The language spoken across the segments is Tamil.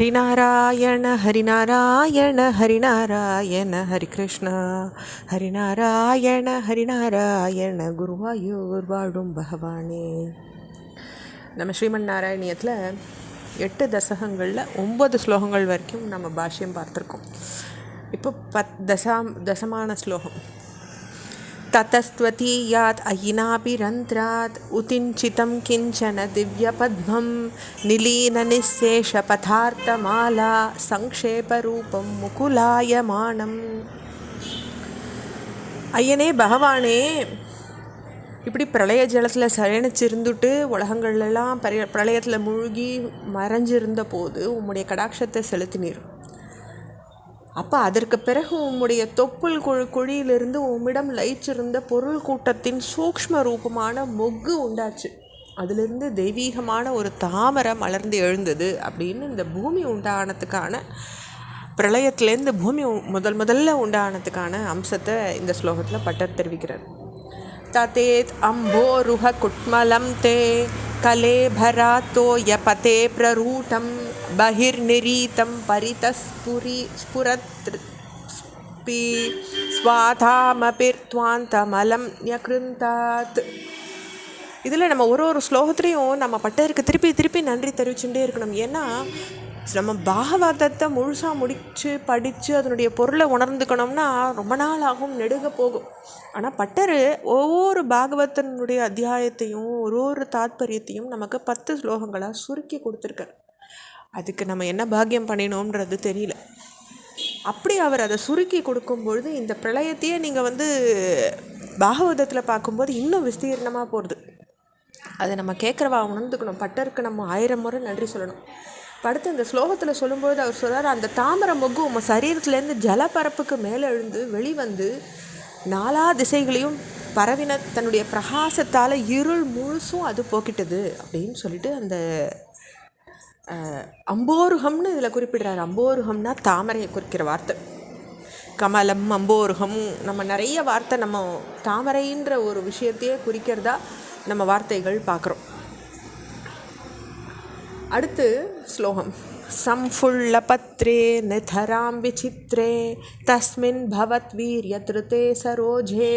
ஹரிநாராயண ஹரிநாராயண ஹரிநாராயண ஹரிகிருஷ்ண ஹரிநாராயண ஹரிநாராயண குருவாயூர் வாழும் பகவானே. நம்ம ஸ்ரீமன் நாராயணியத்தில் 8 தசகங்களில் 9 ஸ்லோகங்கள் வரைக்கும் நம்ம பாஷ்யம் பார்த்துருக்கோம். இப்போ தசமான ஸ்லோகம். ததஸ்த்வதீயாத் அயினாபிரந்த்ராத் உதிஞ்சிதம் கிஞ்சன திவ்யபத்மம் நிலீன நிசேஷ பதார்த்தமாலா சங்கேபரூபம் முகுலாயமானம். ஐயனே பகவானே, இப்படி பிரளய ஜலத்தில் சயனிச்சிருந்துட்டு உலகங்கள்லாம் பிரளயத்தில் மூழ்கி மறைஞ்சிருந்த போது உம்முடைய கடாட்சத்தை செலுத்தினீர். அப்போ அதற்கு பிறகு உம்முடைய தொப்புள் குழியிலிருந்து உம்மிடம் லயிச்சிருந்த பொருள் கூட்டத்தின் சூக்ஷ்ம ரூபமான மொக்கு உண்டாச்சு. அதிலிருந்து தெய்வீகமான ஒரு தாமரை மலர்ந்து எழுந்தது அப்படின்னு இந்த பூமி உண்டானதுக்கான பிரளயத்திலேருந்து பூமி முதல்ல உண்டானதுக்கான அம்சத்தை இந்த ஸ்லோகத்தில் பட்டர் தெரிவிக்கிறார். ததேத் அம்போருஹ குட்மலம் தே கலேபராத்தோ யபதே பிரரூடம் பஹிர்நிரீதம் பரிதஸ்புரத் ஸ்வாதாமபிர்த்வாந்தமலம் யக்ருந்தாத். இதில் நம்ம ஒரு ஸ்லோகத்துலேயும் நம்ம பட்டருக்கு திருப்பி நன்றி தெரிவிச்சுட்டே இருக்கணும். ஏன்னா நம்ம பாகவதத்தை முழுசாக படித்து அதனுடைய பொருளை உணர்ந்துக்கணும்னா ரொம்ப நாள் ஆகும், நெடுக போகும். ஆனால் பட்டர் ஒவ்வொரு பாகவதனுடைய அத்தியாயத்தையும் ஒரு தாத்பரியத்தையும் நமக்கு 10 ஸ்லோகங்களாக சுருக்கி கொடுத்துருக்கார். அதுக்கு நம்ம என்ன பாக்கியம் பண்ணினோன்றது தெரியல. அப்படி அவர் அதை சுருக்கி கொடுக்கும்பொழுது இந்த பிரளயத்தையே நீங்கள் பாகவதத்தில் பார்க்கும்போது இன்னும் விஸ்தீர்ணமாக போகிறது. அதை நம்ம கேட்குறவா உணர்ந்துக்கணும். பட்டருக்கு நம்ம 1000 முறை நன்றி சொல்லணும். அடுத்து இந்த ஸ்லோகத்தில் சொல்லும்போது அவர் சொல்கிறார், அந்த தாமரை மொக்கு உங்கள் சரீரத்துலேருந்து ஜலப்பரப்புக்கு மேலே எழுந்து வெளிவந்து 4 திசைகளையும் பரவின தன்னுடைய பிரகாசத்தால் இருள் முழுசும் அது போக்கிட்டது அப்படின்னு சொல்லிட்டு அந்த அம்போருகம்னு இதில் குறிப்பிடுறாரு. அம்போருகம்னா தாமரையை குறிக்கிற வார்த்தை. கமலம், அம்போருகம், நம்ம நிறைய வார்த்தை நம்ம தாமரைன்ற ஒரு விஷயத்தையே குறிக்கிறதா நம்ம வார்த்தைகள் பார்க்குறோம். அடுத்து ஸ்லோகம். சம்ஃபுல்லபத்ரே நிதராம் விசித்ரே தஸ்மின் பவத் வீர்யத்ருதே சரோஜே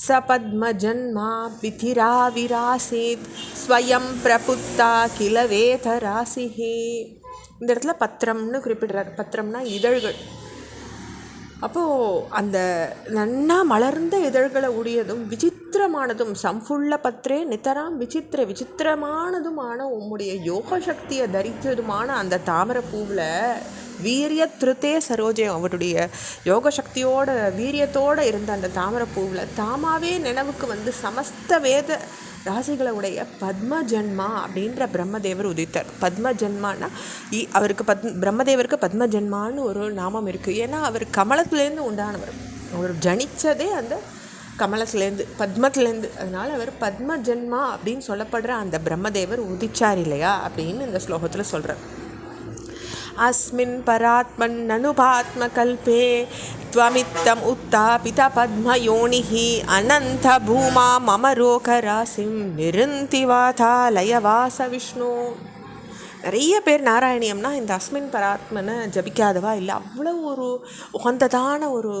சபத்மஜன்மா விதிரா விராசீத் ஸ்வயம் பிரபுத்தா கில வேதராசிஹி. இந்த இடத்துல பத்திரம்னு குறிப்பிடுறார். பத்திரம்னா இதழ்கள். அப்போது அந்த நன்னா மலர்ந்த இதழ்களை உடையதும் விசித்திரமானதும் சம்ஃபுல்ல பத்ரே நிதராம் விசித்திரமானதுமான உம்முடைய யோக சக்தியை தரித்ததுமான அந்த தாமரை பூவில் வீரிய திருத்தே சரோஜயம், அவருடைய யோக சக்தியோட வீரியத்தோடு இருந்த அந்த தாமரை பூவில் தாமாவே நினைவுக்கு சமஸ்த வேத ராசிகளை உடைய பத்மஜன்மா அப்படின்ற பிரம்மதேவர் உதித்தார். பத்மஜன்மானா அவருக்கு பிரம்மதேவருக்கு பத்மஜன்மான்னு ஒரு நாமம் இருக்குது. ஏன்னா அவர் கமலத்துலேருந்து உண்டானவர். அவர் ஜனித்ததே அந்த கமலத்துலேருந்து, பத்மத்துலேருந்து. அதனால் அவர் பத்மஜன்மா அப்படின்னு சொல்லப்படுற அந்த பிரம்மதேவர் உதிச்சார் இல்லையா அப்படின்னு இந்த ஸ்லோகத்தில் சொல்கிறார். அஸ்மின் பராத்மன் அனுபாத்மகல்பே த்வமித்தம் உத்தாபித பத்மயோனிஹி அனந்த பூமா மமரோகராசிம் நிருந்திவாதாலய வாச விஷ்ணு. நிறைய பேர் நாராயணியம்னா இந்த அஸ்மின் பராத்மனை ஜபிக்காதவா இல்லை. அவ்வளோ ஒரு உகந்ததான ஒரு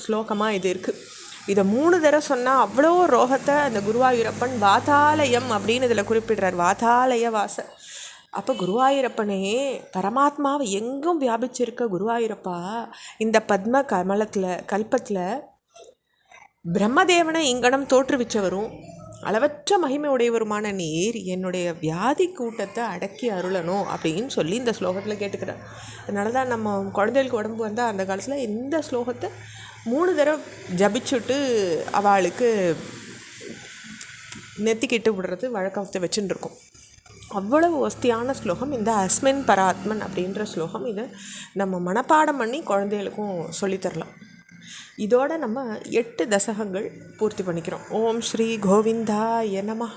ஸ்லோகமாக இது இருக்குது. இதை 3 தடவை சொன்னால் அவ்வளோ ரோகத்தை அந்த குருவாயூரப்பன் வாதாலயம் அப்படின்னு இதில் குறிப்பிடுறார். வாதாலய வாச. அப்போ குருவாயூரப்பனே, பரமாத்மாவை எங்கும் வியாபிச்சிருக்க குருவாயூரப்பா, இந்த பத்ம கல்பத்தில் பிரம்மதேவனை இங்கனம் தோற்றுவிச்சவரும் அளவற்ற மகிமை உடையவருமான நீர் என்னுடைய வியாதி கூட்டத்தை அடக்கி அருளணும் அப்படின்னு சொல்லி இந்த ஸ்லோகத்தில் கேட்டுக்கிறார். அதனால தான் நம்ம குழந்தைகளுக்கு உடம்பு வந்தால் அந்த காலத்தில் இந்த ஸ்லோகத்தை 3 தடவை ஜபிச்சுட்டு அவளுக்கு நெத்திக்கிட்டு விடுறது வழக்கத்தை வச்சுட்டு இருக்கோம். அவ்வளவு வஸ்தியான ஸ்லோகம் இந்த அஸ்மின் பராத்மன் அப்படின்ற ஸ்லோகம். இதை நம்ம மனப்பாடம் பண்ணி குழந்தைகளுக்கும் சொல்லித்தரலாம். இதோட நம்ம 8 தசகங்கள் பூர்த்தி பண்ணிக்கிறோம். ஓம் ஸ்ரீ கோவிந்தாய நமஹ.